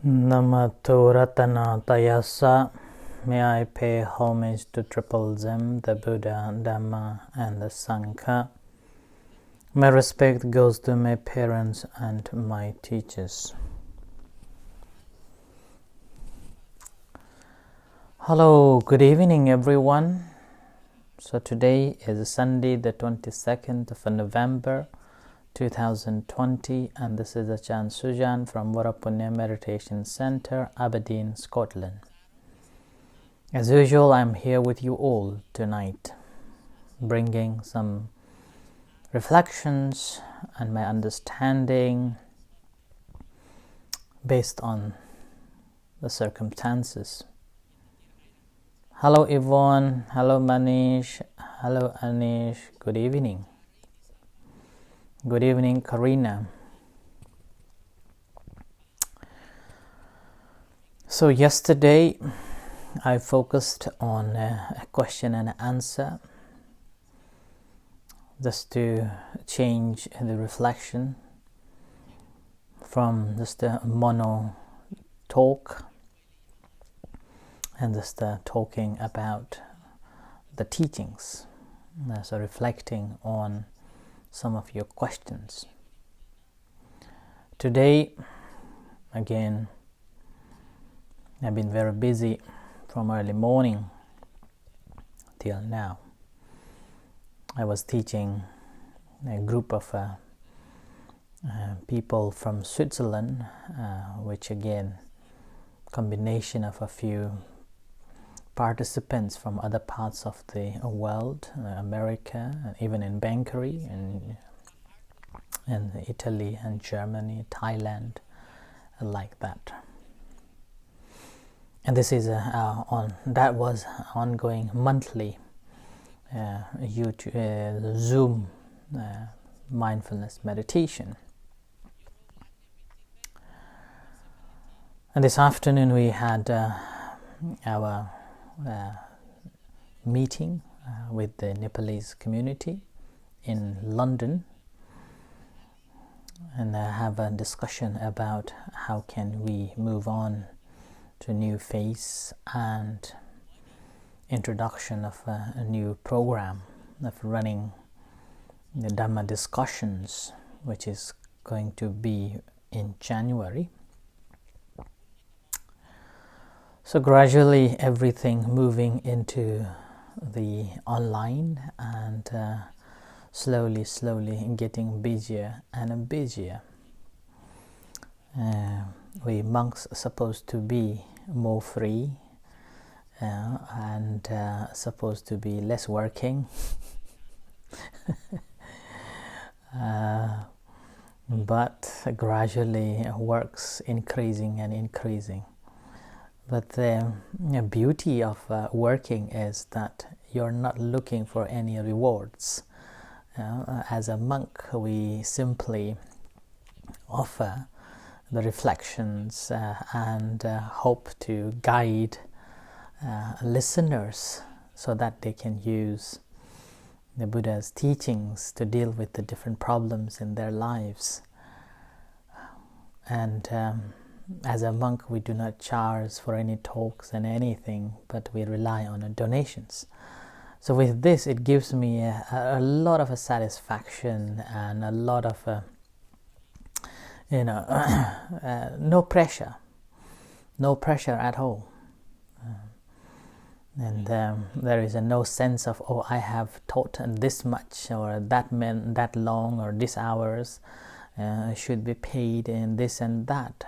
Namato Ratana Tayasa. May I pay homage to Triple Zem, the Buddha, Dhamma, and the Sangha. My respect goes to my parents and my teachers. Hello, good evening everyone. So today is Sunday the 22nd of November 2020, and this is Achan Sujan from Varapunya Meditation Center, Aberdeen, Scotland. As usual, I'm here with you all tonight, bringing some reflections and my understanding based on the circumstances. Hello Yvonne, hello Manish, hello Anish, good evening. Good evening, Karina. So yesterday I focused on a question and answer, just to change the reflection from just a mono talk and just talking about the teachings, so reflecting on some of your questions. Today, again, I've been very busy from early morning till now. I was teaching a group of people from Switzerland, which again, combination of a few participants from other parts of the world, America, and even in Bankery, and Italy and Germany, Thailand, like that. And this is that was ongoing monthly YouTube, Zoom mindfulness meditation. And this afternoon we had our meeting with the Nepalese community in London, and have a discussion about how can we move on to a new phase and introduction of a new program of running the Dhamma discussions, which is going to be in January. So gradually everything moving into the online, and slowly getting busier and busier. We monks are supposed to be more free and supposed to be less working. But gradually work's increasing and increasing. But the beauty of working is that you're not looking for any rewards. As a monk, we simply offer the reflections and hope to guide listeners so that they can use the Buddha's teachings to deal with the different problems in their lives. And as a monk, we do not charge for any talks and anything, but we rely on donations. So with this, it gives me a lot of satisfaction and a lot of no pressure at all, and there is no sense of, oh, I have taught this much, or that long, or this hours should be paid in this and that.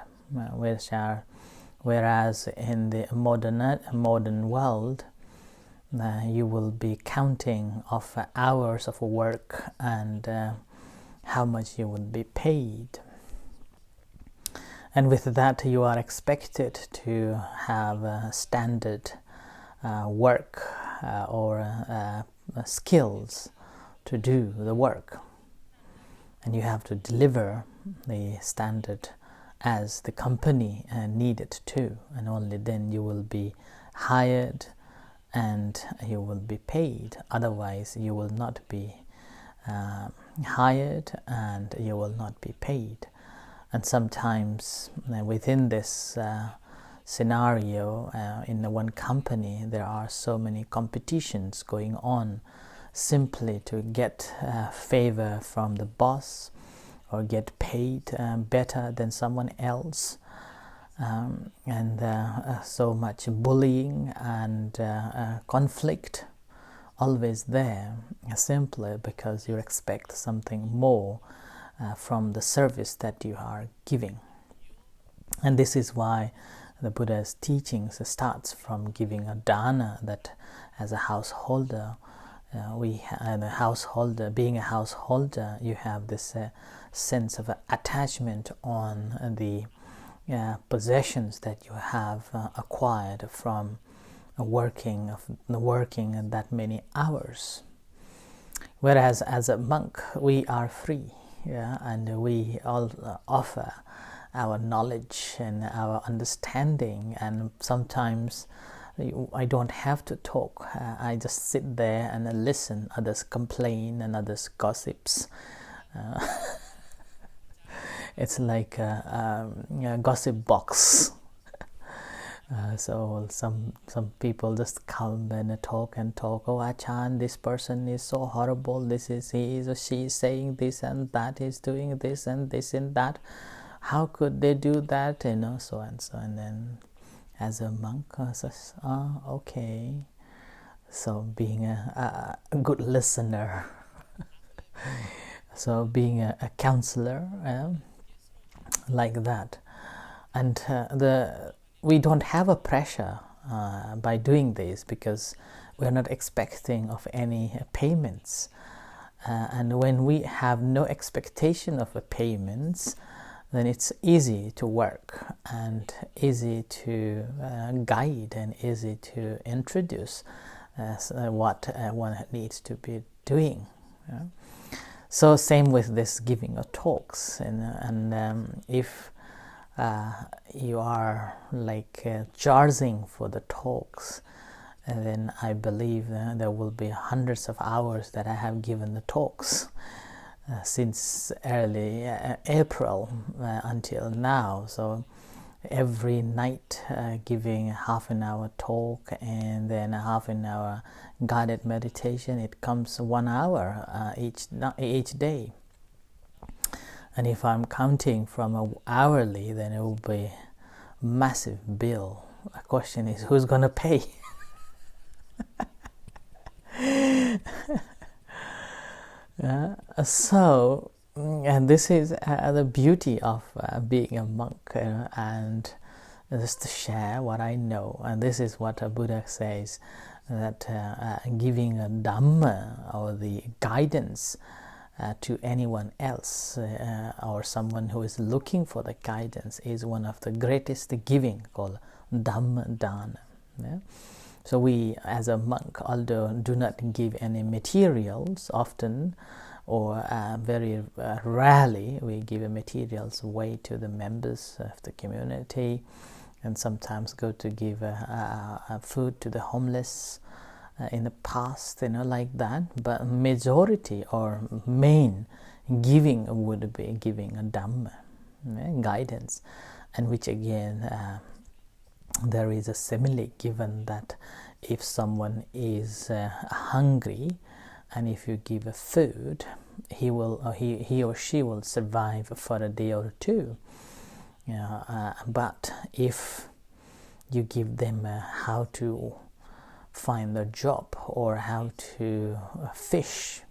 Whereas in the modern world, you will be counting of hours of work and how much you would be paid, and with that you are expected to have standard work or skills to do the work, and you have to deliver the standard as the company needed to, and only then you will be hired and you will be paid. Otherwise you will not be hired and you will not be paid. And sometimes within this scenario, in the one company, there are so many competitions going on simply to get favor from the boss or get paid better than someone else. And so much bullying and conflict always there, simply because you expect something more from the service that you are giving. And this is why the Buddha's teachings starts from giving a dana, that as a householder, being a householder, you have this sense of attachment on the possessions that you have acquired from working that many hours. Whereas as a monk, we are free, and we all offer our knowledge and our understanding, and sometimes I don't have to talk. I just sit there and listen. Others complain and others gossips. It's like a gossip box. So some people just come and talk. Oh, Achan, this person is so horrible. He or she is saying this and that. Is doing this and that. How could they do that? So and so. And then, as a monk, says, okay. So being a good listener. So being a counselor, like that. And we don't have a pressure by doing this, because we're not expecting of any payments. And when we have no expectation of payments, then it's easy to work and easy to guide and easy to introduce what one needs to be doing. So same with this giving of talks, and if you are like charging for the talks, then I believe there will be hundreds of hours that I have given the talks since early April until now. So every night giving half an hour talk and then a half an hour guided meditation. It comes 1 hour each day. And if I'm counting from hourly, then it will be a massive bill. The question is, who's going to pay? So, and this is the beauty of being a monk, and just to share what I know. And this is what a Buddha says, that giving a Dhamma, or the guidance, to anyone else or someone who is looking for the guidance, is one of the greatest giving, called Dhamma Dana. So we, as a monk, although do not give any materials often, or very rarely we give materials away to the members of the community, and sometimes go to give food to the homeless in the past, like that. But majority or main giving would be giving a Dhamma, guidance, and which again there is a simile given that if someone is hungry, and if you give a food, he or she will survive for a day or two. But if you give them how to find a job, or how to fish,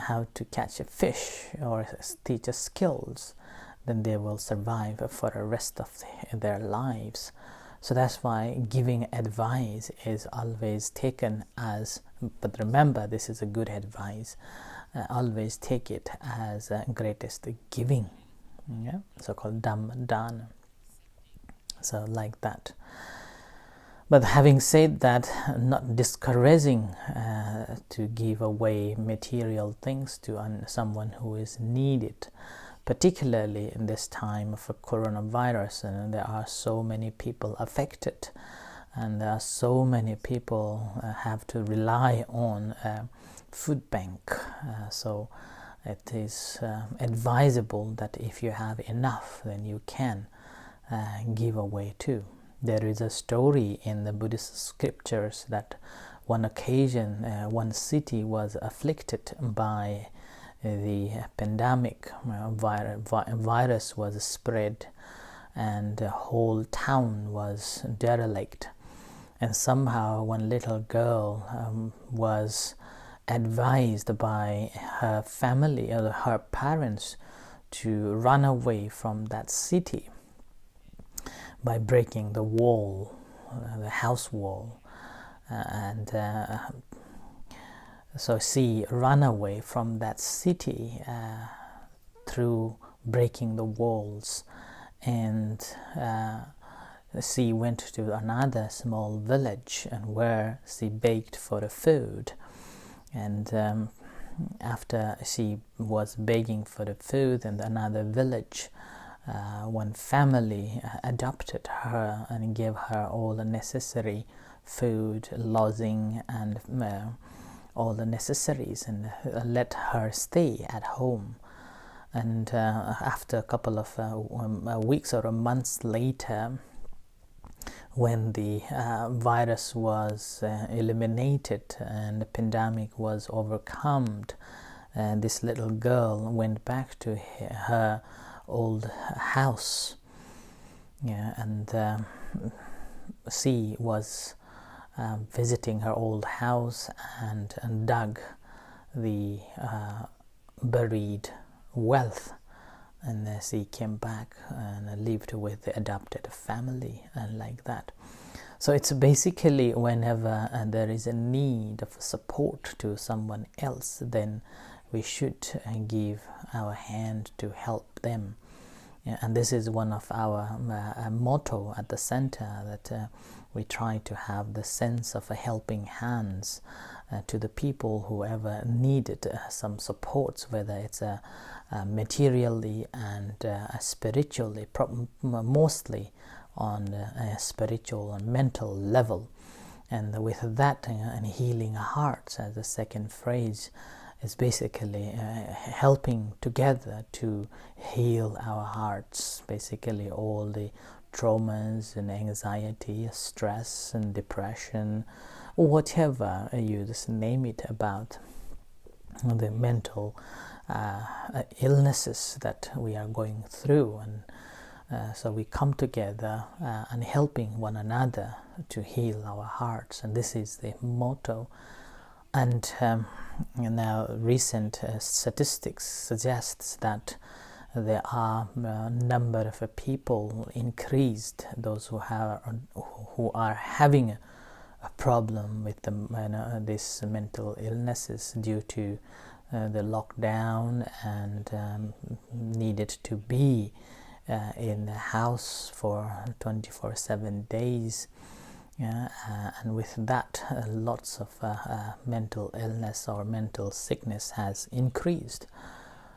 how to catch a fish, or teach skills, then they will survive for the rest of their lives. So that's why giving advice is always taken as, but remember, this is a good advice, always take it as greatest giving, so called Dhamma Dana. So like that. But having said that, not discouraging to give away material things to someone who is needed, particularly in this time of a coronavirus, and there are so many people affected, and there are so many people have to rely on food bank. So it is advisable that if you have enough, then you can give away too. There is a story in the Buddhist scriptures that one occasion, one city was afflicted by the pandemic. Virus was spread and the whole town was derelict. And somehow one little girl was advised by her family or her parents to run away from that city by breaking the wall, the house wall. So she ran away from that city through breaking the walls, and she went to another small village, and where she begged for the food. And after she was begging for the food in another village, one family adopted her and gave her all the necessary food, lodging, and all the necessaries, and let her stay at home. And after a couple of weeks or months later, when the virus was eliminated and the pandemic was overcome, this little girl went back to her old house, and she was visiting her old house and dug the buried wealth, and she came back and lived with the adopted family, and like that. So it's basically whenever there is a need of support to someone else, then we should give our hand to help them. And this is one of our motto at the center, that we try to have the sense of helping hands to the people who ever needed some supports, whether it's materially and spiritually, mostly on a spiritual and mental level. And with that, and healing hearts, as the second phrase, is basically helping together to heal our hearts, basically all the traumas and anxiety, stress and depression, whatever you just name it, about the mental illnesses that we are going through. And so we come together and helping one another to heal our hearts, and this is the motto. And now recent statistics suggests that there are a number of people increased, those who are having a problem with these mental illnesses due to the lockdown, and needed to be in the house for 24/7 days. And with that, lots of mental illness or mental sickness has increased.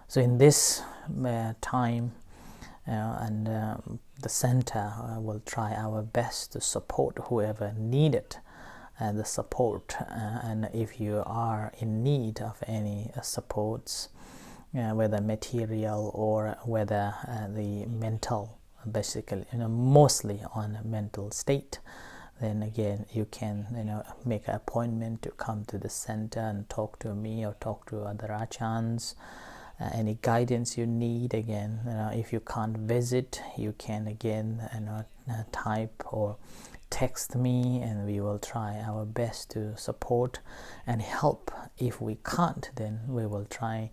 So in this time, the center will try our best to support whoever needed the support. And if you are in need of any supports, whether material or whether the mental, basically, mostly on a mental state, then again you can make an appointment to come to the center and talk to me or talk to other achans. Any guidance you need, again, if you can't visit, you can again type or text me, and we will try our best to support and help. If we can't, then we will try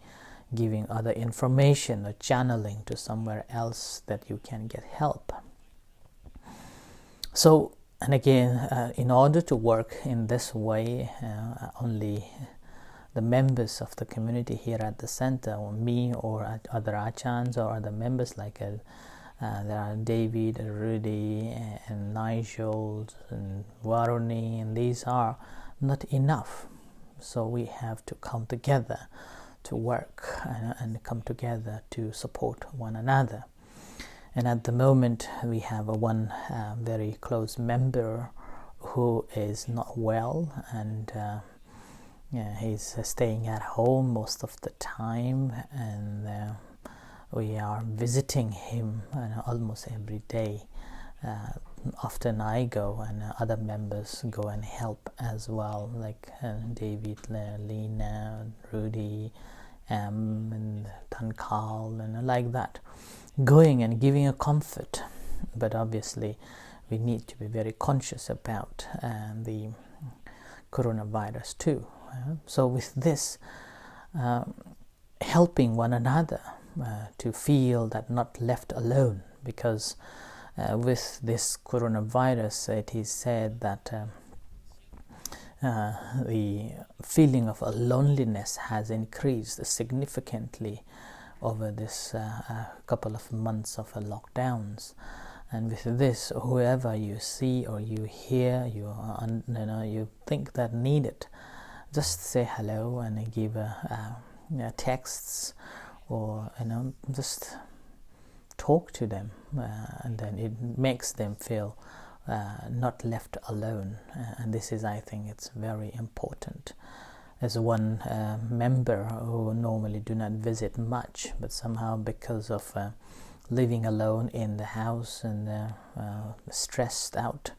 giving other information or channeling to somewhere else that you can get help. So, and again, in order to work in this way, only the members of the community here at the center, or me or other achans or other members, like there are David, Rudy, and Nigel, and Varuni, and these are not enough. So we have to come together to work and come together to support one another. And at the moment, we have one very close member who is not well, and He's staying at home most of the time, and we are visiting him almost every day. Often I go, and other members go and help as well, like David, Lena, Rudy, and Tankal, and like that, going and giving a comfort. But obviously we need to be very conscious about the coronavirus too. So with this, helping one another to feel that not left alone, because with this coronavirus, it is said that the feeling of loneliness has increased significantly over this couple of months of lockdowns. And with this, whoever you see or you hear, you think that need it, just say hello and give texts, or just talk to them, and then it makes them feel not left alone. And this is, I think, it's very important. As one member who normally do not visit much, but somehow because of living alone in the house and stressed out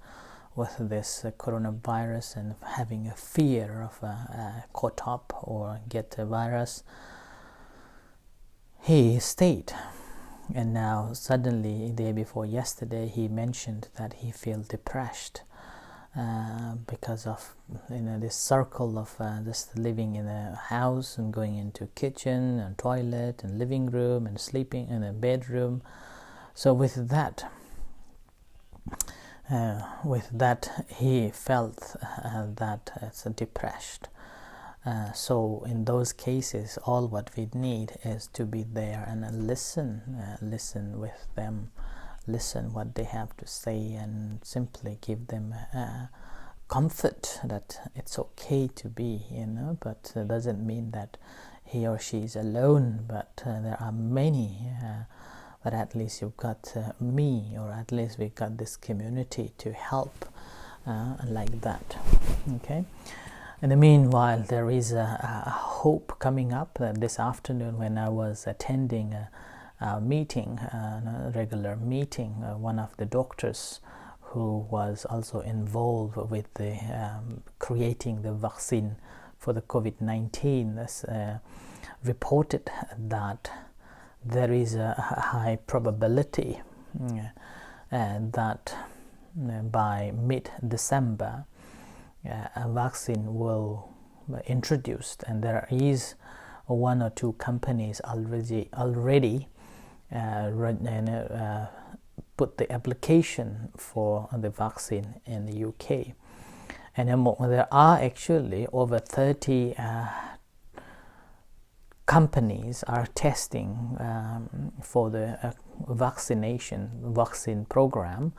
with this coronavirus and having a fear of caught up or get the virus, he stayed. And now suddenly, the day before yesterday, he mentioned that he feels depressed because of this circle of just living in a house and going into kitchen and toilet and living room and sleeping in a bedroom. So with that he felt that it's depressed. So in those cases, all what we need is to be there and listen with them, listen what they have to say, and simply give them comfort that it's okay to be, but it doesn't mean that he or she is alone, but there are many, but at least you've got me, or at least we've got this community to help, like that. Okay. In the meanwhile, there is a hope coming up. This afternoon, when I was attending a meeting, a regular meeting, one of the doctors who was also involved with the creating the vaccine for the COVID-19 reported that there is a high probability that by mid-December a vaccine will be introduced, and there is one or two companies already put the application for the vaccine in the UK, and there are actually over 30 companies are testing for the vaccine program.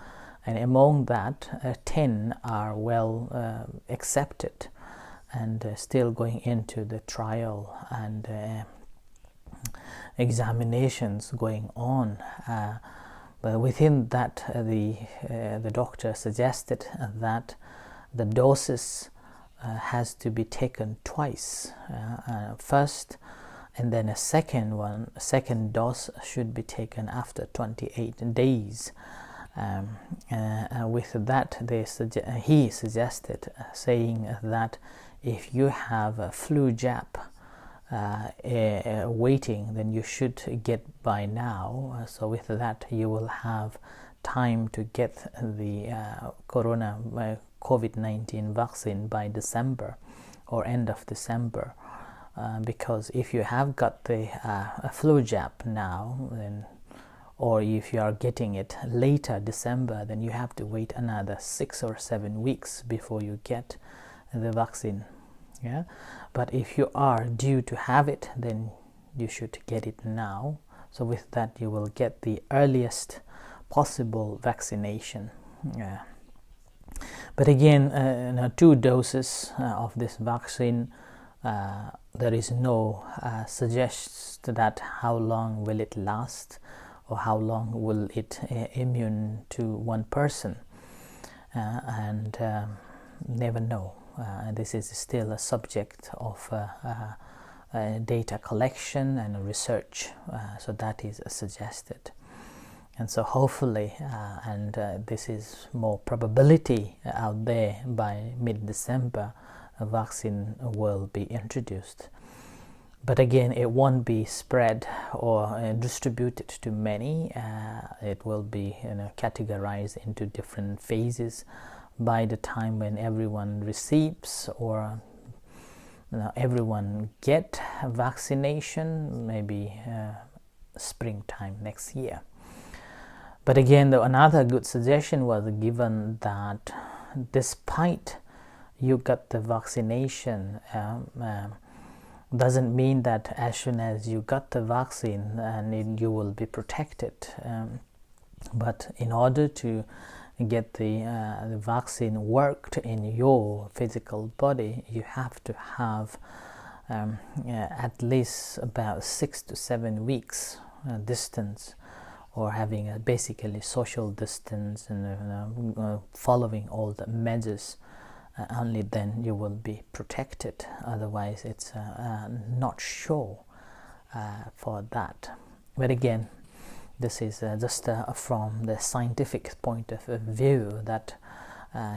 And among that, 10 are well accepted and still going into the trial and examinations going on. But within that, the doctor suggested that the doses has to be taken twice. First, and then a second dose should be taken after 28 days. With that, he suggested, saying that if you have a flu jab waiting, then you should get by now. So with that, you will have time to get the COVID-19 vaccine by December or end of December. Because if you have got the flu jab now, then, or if you are getting it later December, then you have to wait another 6 or 7 weeks before you get the vaccine. Yeah, but if you are due to have it, then you should get it now. So with that, you will get the earliest possible vaccination. Yeah. But again, 2 doses of this vaccine. There is no suggests that how long will it last, or how long will it immune to one person, and never know. and this is still a subject of data collection and research, so that is suggested. And so hopefully, this is more probability out there, by mid-December a vaccine will be introduced. But again, it won't be spread or distributed to many. It will be categorized into different phases by the time when everyone receives or everyone get a vaccination, maybe springtime next year. But again, another good suggestion was given that despite you got the vaccination, doesn't mean that as soon as you got the vaccine and you will be protected. But in order to get the vaccine worked in your physical body, you have to have at least about 6 to 7 weeks distance, or having a basically social distance, and following all the measures. Only then you will be protected. Otherwise, it's not sure for that. But again, this is just from the scientific point of view that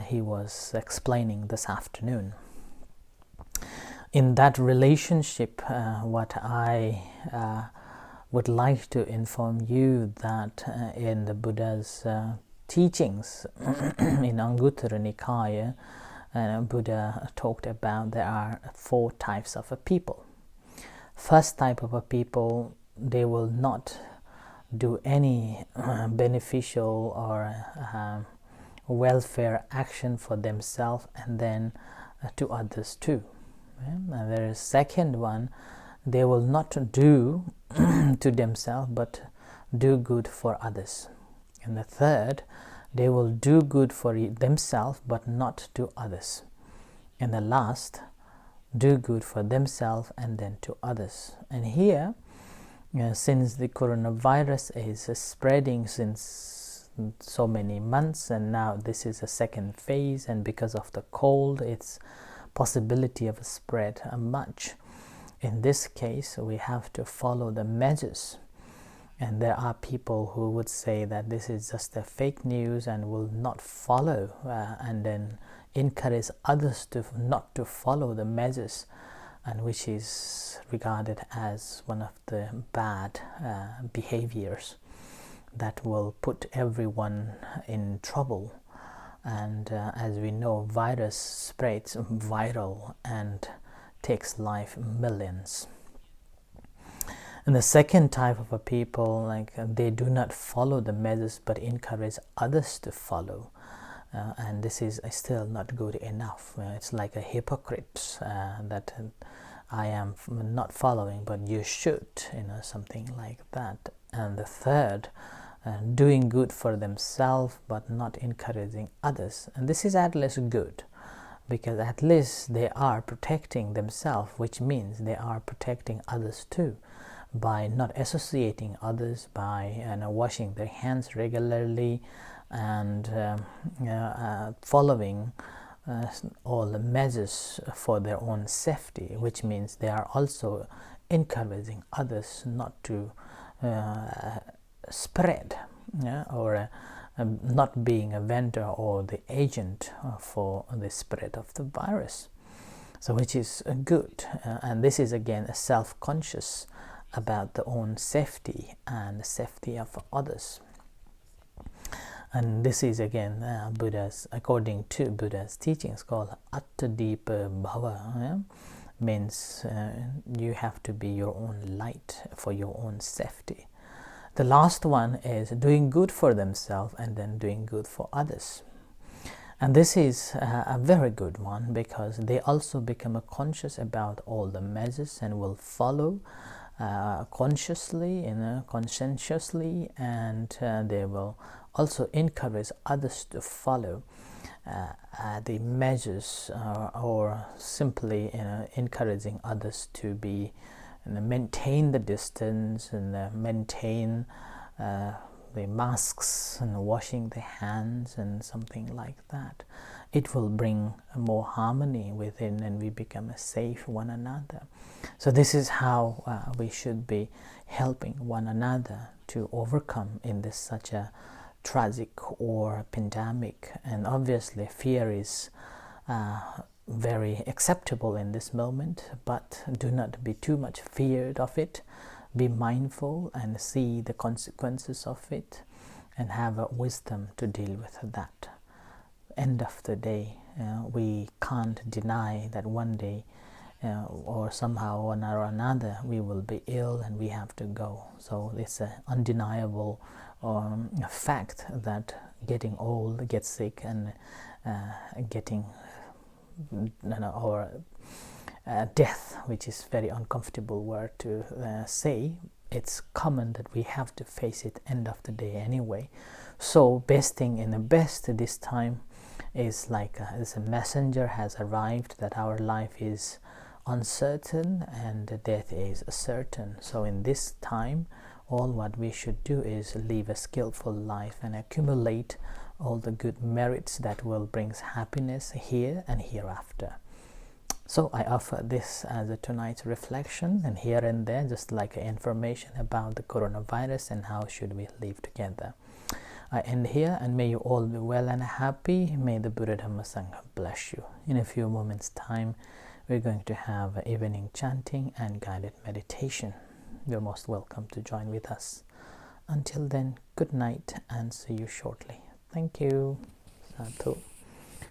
he was explaining this afternoon. In that relationship, what I would like to inform you that in the Buddha's teachings in Anguttara Nikaya, Buddha talked about there are 4 types of a people. First type of a people, they will not do any beneficial or welfare action for themselves and then to others too. And there is second one, they will not do to themselves but do good for others. And the third, they will do good for themselves but not to others. And the last, do good for themselves and then to others. And here, since the coronavirus is spreading since so many months, and now this is a second phase, and because of the cold, its possibility of spread much. In this case, we have to follow the measures. And there are people who would say that this is just a fake news and will not follow, and then encourage others to not to follow the measures, and which is regarded as one of the bad behaviors that will put everyone in trouble. And as we know, virus spreads viral and takes life millions. And the second type of a people, like they do not follow the measures but encourage others to follow, and this is still not good enough. It's like a hypocrite that I am not following, but you should, something like that. And the third, doing good for themselves but not encouraging others, and this is at least good, because at least they are protecting themselves, which means they are protecting others too, by not associating others, by washing their hands regularly, and following all the measures for their own safety, which means they are also encouraging others not to spread, or not being a vendor or the agent for the spread of the virus. So which is good, and this is again a self-conscious about their own safety and the safety of others. And this is again Buddha's, according to Buddha's teachings, called Attadipa Bhava. Means you have to be your own light for your own safety. The last one is doing good for themselves and then doing good for others. And this is a very good one, because they also become conscious about all the measures and will follow consciously, conscientiously, and they will also encourage others to follow the measures, or simply encouraging others to be maintain the distance and maintain the masks and washing the hands and something like that. it will bring more harmony within, and we become safe one another. So this is how we should be helping one another to overcome in this such a tragic or pandemic. And obviously fear is very acceptable in this moment, but do not be too much feared of it. Be mindful and see the consequences of it, and have a wisdom to deal with that. End of the day, we can't deny that one day or somehow or another we will be ill and we have to go. So it's an undeniable fact that getting old, get sick, and getting or death, which is very uncomfortable word to say, it's common that we have to face it end of the day anyway. So best thing in the best this time is like as a messenger has arrived, that our life is uncertain and death is certain. So in this time, all what we should do is live a skillful life and accumulate all the good merits that will bring happiness here and hereafter. So I offer this as a tonight's reflection, and here and there just like information about the coronavirus and how should we live together. I end here, and may you all be well and happy. May the Buddha Dhamma Sangha bless you. In a few moments time we're going to have evening chanting and guided meditation. You're most welcome to join with us. Until then, good night and see you shortly. Thank you. Sadhu.